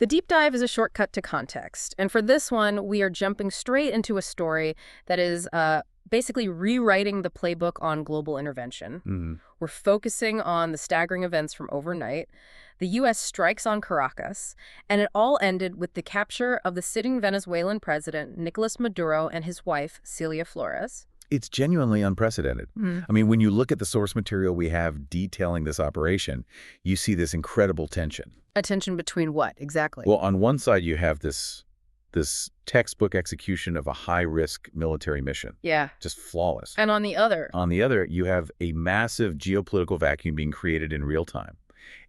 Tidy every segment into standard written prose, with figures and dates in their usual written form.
The deep dive is a shortcut to context. And for this one, we are jumping straight into a story that is basically rewriting the playbook on global intervention. We're focusing on the staggering events from overnight. The U.S. strikes on Caracas, and it all ended with the capture of the sitting Venezuelan president, Nicolas Maduro, and his wife, Celia Flores. It's genuinely unprecedented. I mean, when you look at the source material we have detailing this operation, you see this incredible tension. A tension between what, exactly? Well, on one side, you have this textbook execution of a high-risk military mission. Yeah. Just flawless. And on the other? On the other, you have a massive geopolitical vacuum being created in real time.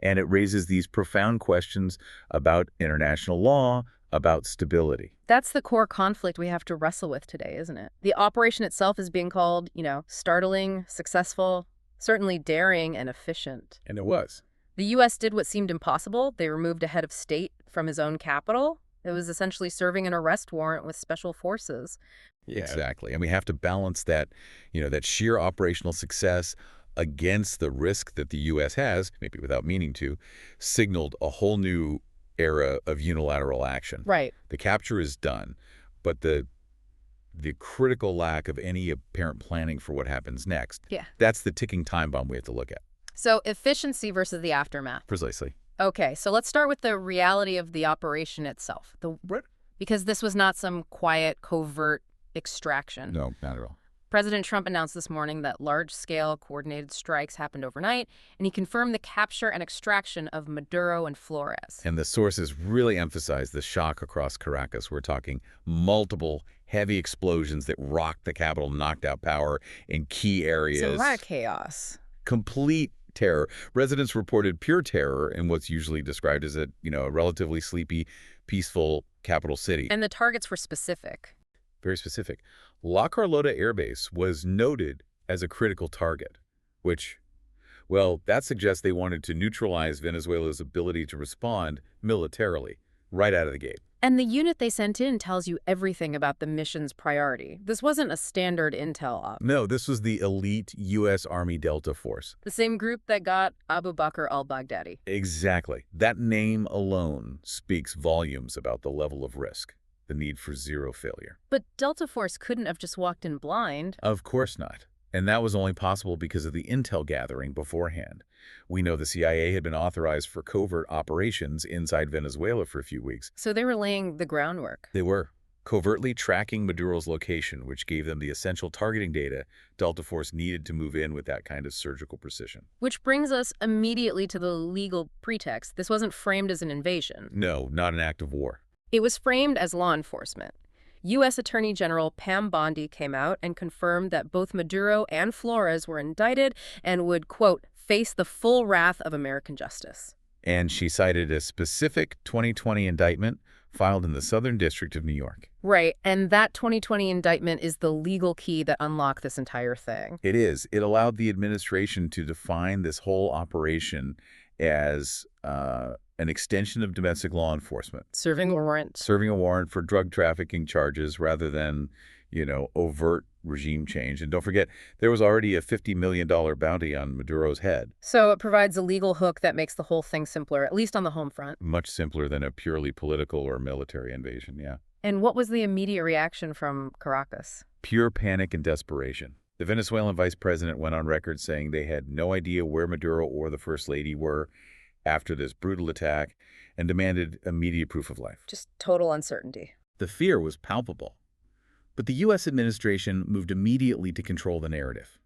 And it raises these profound questions about international law, about stability. That's the core conflict we have to wrestle with today, isn't it? The operation itself is being called, startling, successful, certainly daring and efficient. And it was. The U.S. did what seemed impossible. They removed a head of state from his own capital. It was essentially serving an arrest warrant with special forces. Yeah. Exactly. And we have to balance that, that sheer operational success against the risk that the U.S. has, maybe without meaning to, signaled a whole new era of unilateral action. Right. The capture is done, but the critical lack of any apparent planning for what happens next, that's the ticking time bomb we have to look at. So efficiency versus the aftermath. Precisely. Okay, so let's start with the reality of the operation itself. Because this was not some quiet, covert extraction. No, not at all. President Trump announced this morning that large-scale coordinated strikes happened overnight, and he confirmed the capture and extraction of Maduro and Flores. And the sources really emphasize the shock across Caracas. We're talking multiple heavy explosions that rocked the capital, knocked out power in key areas. So a lot of chaos. Complete terror. Residents reported pure terror in what's usually described as a relatively sleepy, peaceful capital city. And the targets were specific. Very specific. La Carlota Air Base was noted as a critical target, which, well, that suggests they wanted to neutralize Venezuela's ability to respond militarily right out of the gate. And the unit they sent in tells you everything about the mission's priority. This wasn't a standard intel op. No, this was the elite U.S. Army Delta Force. The same group that got Abu Bakr al-Baghdadi. Exactly. That name alone speaks volumes about the level of risk, the need for zero failure. But Delta Force couldn't have just walked in blind. Of course not. And that was only possible because of the intel gathering beforehand. We know the CIA had been authorized for covert operations inside Venezuela for a few weeks. So they were laying the groundwork. They were. Covertly tracking Maduro's location, which gave them the essential targeting data Delta Force needed to move in with that kind of surgical precision. Which brings us immediately to the legal pretext. This wasn't framed as an invasion. No, not an act of war. It was framed as law enforcement. U.S. Attorney General Pam Bondi came out and confirmed that both Maduro and Flores were indicted and would, quote, face the full wrath of American justice. And she cited a specific 2020 indictment filed in the Southern District of New York. Right, and that 2020 indictment is the legal key that unlocked this entire thing. It is. It allowed the administration to define this whole operation as an extension of domestic law enforcement. Serving a warrant. Serving a warrant for drug trafficking charges rather than, overt regime change. And don't forget, there was already a $50 million bounty on Maduro's head. So it provides a legal hook that makes the whole thing simpler, at least on the home front. Much simpler than a purely political or military invasion, yeah. And what was the immediate reaction from Caracas? Pure panic and desperation. The Venezuelan vice president went on record saying they had no idea where Maduro or the First Lady were after this brutal attack and demanded immediate proof of life. Just total uncertainty. The fear was palpable. But the U.S. administration moved immediately to control the narrative.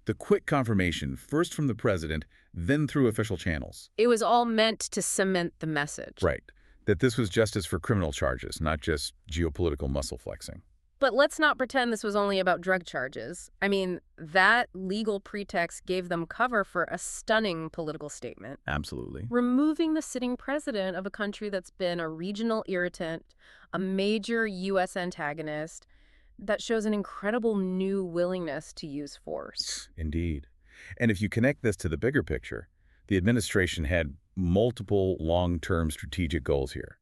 The quick confirmation, first from the president, then through official channels. It was all meant to cement the message. Right. That this was justice for criminal charges, not just geopolitical muscle flexing. But let's not pretend this was only about drug charges. I mean, that legal pretext gave them cover for a stunning political statement. Absolutely. Removing the sitting president of a country that's been a regional irritant, a major U.S. antagonist, that shows an incredible new willingness to use force. Indeed. And if you connect this to the bigger picture, the administration had multiple long-term strategic goals here.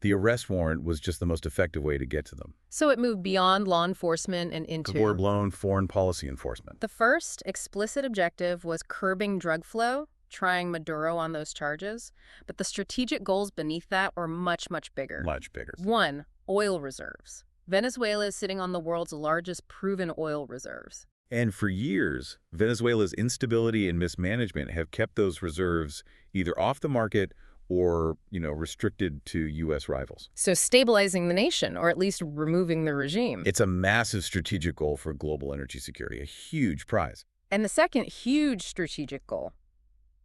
The arrest warrant was just the most effective way to get to them. So it moved beyond law enforcement and into... Full-blown foreign policy enforcement. The first explicit objective was curbing drug flow, trying Maduro on those charges, but the strategic goals beneath that are much, much bigger. Much bigger. One, oil reserves. Venezuela is sitting on the world's largest proven oil reserves. And for years, Venezuela's instability and mismanagement have kept those reserves either off the market or, restricted to U.S. rivals. So stabilizing the nation, or at least removing the regime. It's a massive strategic goal for global energy security, a huge prize. And the second huge strategic goal,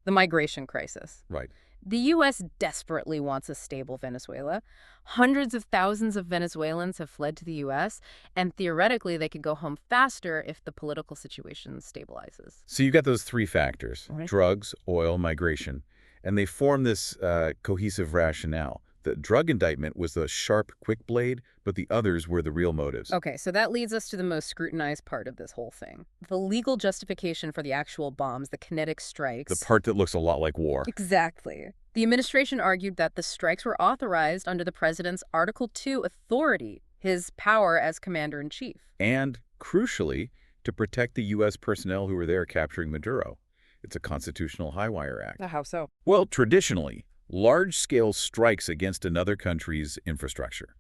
the migration crisis. Right. The U.S. desperately wants a stable Venezuela. Hundreds of thousands of Venezuelans have fled to the U.S., and theoretically they could go home faster if the political situation stabilizes. So you've got those three factors, Right. drugs, oil, migration, and they form this cohesive rationale. The drug indictment was the sharp, quick blade, but the others were the real motives. Okay, so that leads us to the most scrutinized part of this whole thing. The legal justification for the actual bombs, the kinetic strikes. The part that looks a lot like war. Exactly. The administration argued that the strikes were authorized under the president's Article 2 authority, his power as commander-in-chief. And, crucially, to protect the U.S. personnel who were there capturing Maduro. It's a constitutional high-wire act. How so? Well, traditionally, large-scale strikes against another country's infrastructure.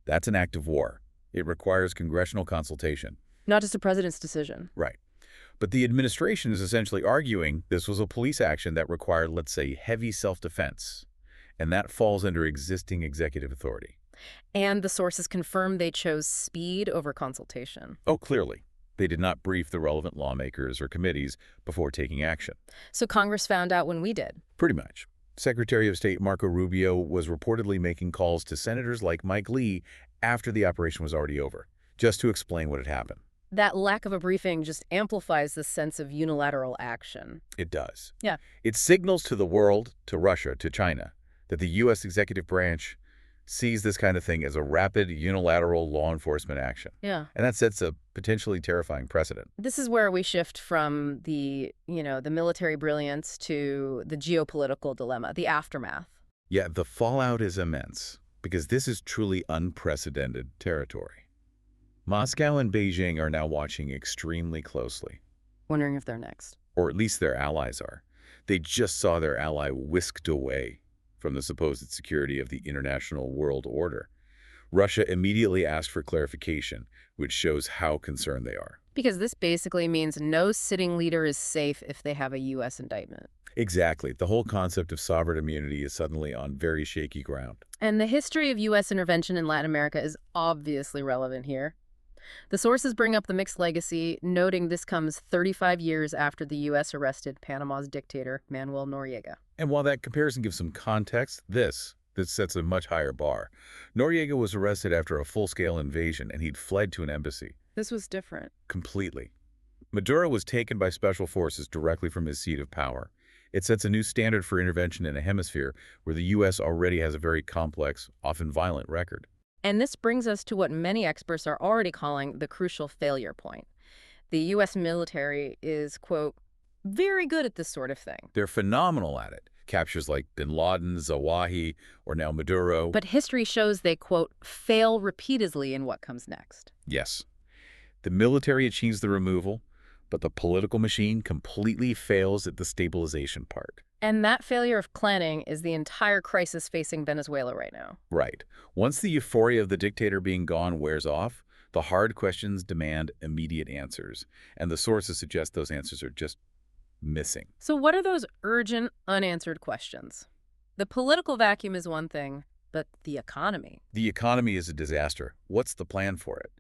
That's an act of war. It requires congressional consultation. Not just a president's decision. Right. But the administration is essentially arguing this was a police action that required, let's say, heavy self-defense. And that falls under existing executive authority. And the sources confirm they chose speed over consultation. Oh, clearly. They did not brief the relevant lawmakers or committees before taking action. So Congress found out when we did. Pretty much. Secretary of State Marco Rubio was reportedly making calls to senators like Mike Lee after the operation was already over, just to explain what had happened. That lack of a briefing just amplifies the sense of unilateral action. It does. Yeah. It signals to the world, to Russia, to China, that the U.S. executive branch sees this kind of thing as a rapid, unilateral law enforcement action. Yeah. And that sets a potentially terrifying precedent. This is where we shift from the military brilliance to the geopolitical dilemma, the aftermath. Yeah, the fallout is immense, because this is truly unprecedented territory. Moscow and Beijing are now watching extremely closely. Wondering if they're next. Or at least their allies are. They just saw their ally whisked away from the supposed security of the international world order. Russia immediately asked for clarification, which shows how concerned they are. Because this basically means no sitting leader is safe if they have a U.S. indictment. Exactly. The whole concept of sovereign immunity is suddenly on very shaky ground. And the history of U.S. intervention in Latin America is obviously relevant here. The sources bring up the mixed legacy, noting this comes 35 years after the U.S. arrested Panama's dictator, Manuel Noriega. And while that comparison gives some context, this sets a much higher bar. Noriega was arrested after a full-scale invasion, and he'd fled to an embassy. This was different. Completely. Maduro was taken by special forces directly from his seat of power. It sets a new standard for intervention in a hemisphere where the U.S. already has a very complex, often violent record. And this brings us to what many experts are already calling the crucial failure point. The U.S. military is, quote, very good at this sort of thing. They're phenomenal at it. Captures like bin Laden, Zawahi, or now Maduro. But history shows they, quote, fail repeatedly in what comes next. Yes. The military achieves the removal, but the political machine completely fails at the stabilization part. And that failure of planning is the entire crisis facing Venezuela right now. Right. Once the euphoria of the dictator being gone wears off, the hard questions demand immediate answers, and the sources suggest those answers are just missing. So what are those urgent, unanswered questions? The political vacuum is one thing, but the economy? The economy is a disaster. What's the plan for it?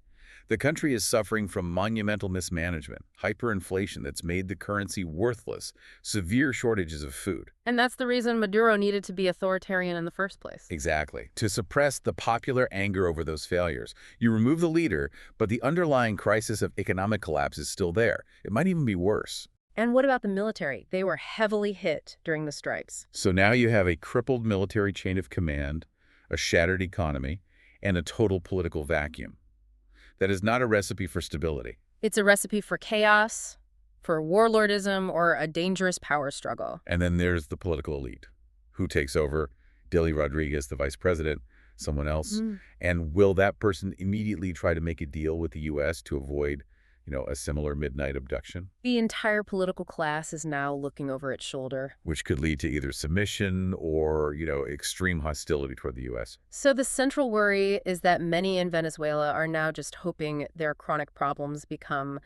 The country is suffering from monumental mismanagement, hyperinflation that's made the currency worthless, severe shortages of food. And that's the reason Maduro needed to be authoritarian in the first place. Exactly. To suppress the popular anger over those failures. You remove the leader, but the underlying crisis of economic collapse is still there. It might even be worse. And what about the military? They were heavily hit during the strikes. So now you have a crippled military chain of command, a shattered economy, and a total political vacuum. That is not a recipe for stability. It's a recipe for chaos, for warlordism, or a dangerous power struggle. And then there's the political elite. Who takes over? Dilly Rodriguez, the vice president, someone else? And will that person immediately try to make a deal with the U.S. to avoid A similar midnight abduction, The entire political class is now looking over its shoulder. which could lead to either submission or, extreme hostility toward the U.S. So the central worry is that many in Venezuela are now just hoping their chronic problems become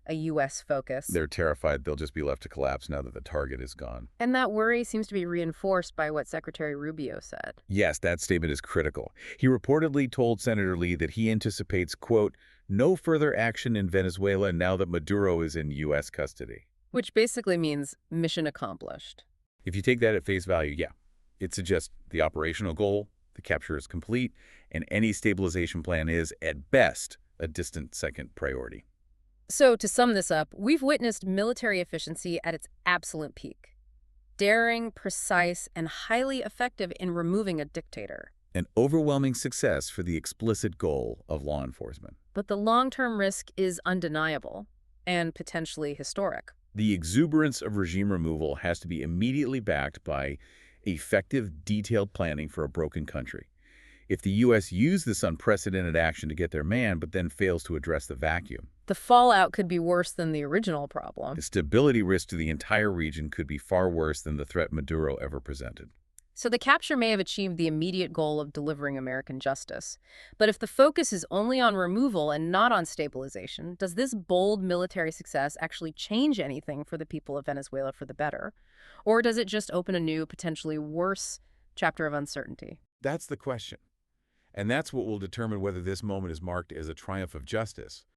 a U.S. focus. They're terrified they'll just be left to collapse now that the target is gone. And that worry seems to be reinforced by what Secretary Rubio said. Yes, that statement is critical. He reportedly told Senator Lee that he anticipates, quote, no further action in Venezuela now that Maduro is in U.S. custody. Which basically means mission accomplished. If you take that at face value, yeah, it suggests the operational goal, the capture is complete, and any stabilization plan is, at best, a distant second priority. So to sum this up, we've witnessed military efficiency at its absolute peak. Daring, precise, and highly effective in removing a dictator. An overwhelming success for the explicit goal of law enforcement. But the long-term risk is undeniable and potentially historic. The exuberance of regime removal has to be immediately backed by effective, detailed planning for a broken country. If the U.S. used this unprecedented action to get their man, but then fails to address the vacuum, The fallout could be worse than the original problem. the stability risk to the entire region could be far worse than the threat Maduro ever presented. So the capture may have achieved the immediate goal of delivering American justice. But if the focus is only on removal and not on stabilization, does this bold military success actually change anything for the people of Venezuela for the better? Or does it just open a new, potentially worse chapter of uncertainty? That's the question. And that's what will determine whether this moment is marked as a triumph of justice